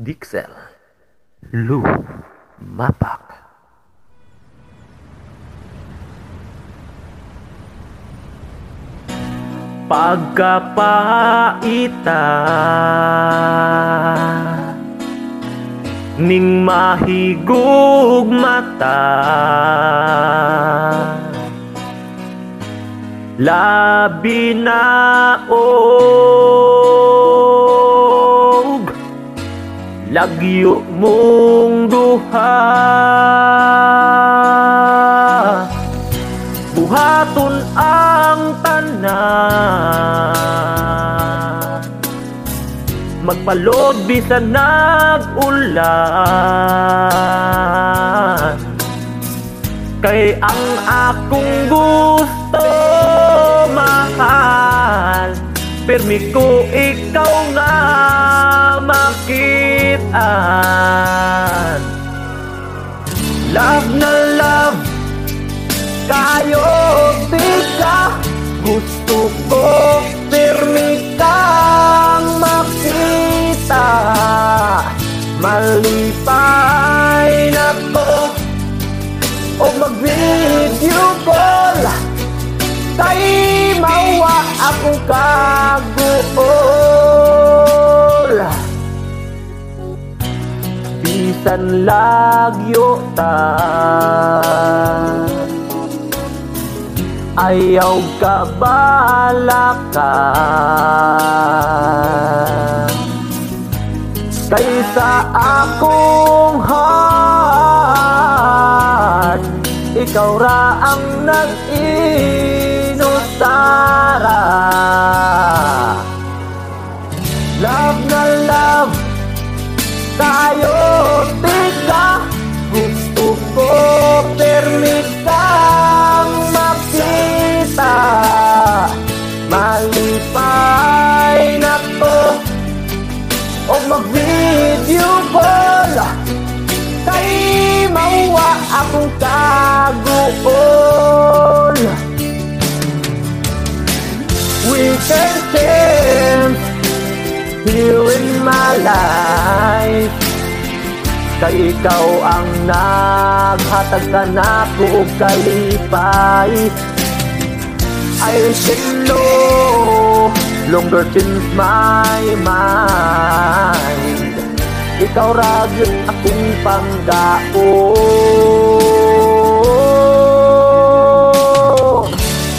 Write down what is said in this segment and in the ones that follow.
Dixel Lumapak. Pagkapaita ning mahigug mata, labi na og lagyo mong duha, buhaton ang tanan, magpalod bisan nag-ulan, kay ang akong gusto mahal, permi ko ikaw nga makitaan. Love na love kayo, di ka gusto ko, permi kang makita. Malipay na to o mag-video call, kay mawa akong kaguol. Bisan lagyo ta, ayaw ka balaka, kaysa akong heart, ikaw ra ang nag-inusara. Love na love tayo, tika gusto ko, permi kang makita. Malipay na to o mag-video call, kay mawa akong kaguol. We can change here in my life, kay ikaw ang naghatag ka na ko kalipay. I say no longer since my mind, ikaw ra gyud akong panggaon.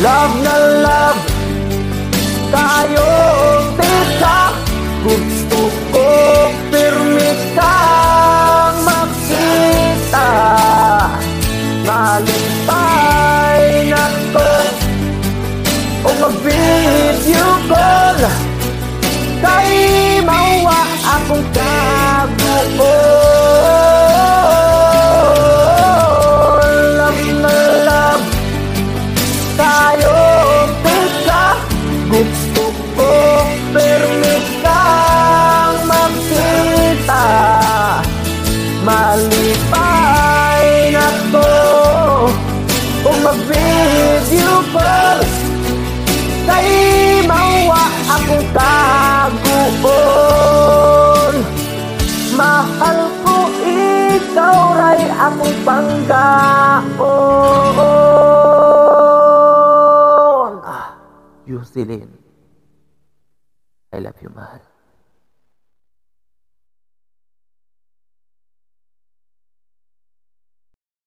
Love na love tayo, tika gusto ko, permi kang makita. Malipay na to o mag-video call, kay mawa akong kaguol. Love na love tayo, tika gusto ko, permi kang makita. Malipay na to o mag-video call, kay mawa akong kaguol. Mahal ko, ikaw ray akong panggaon. Yusilin, I love you, mahal.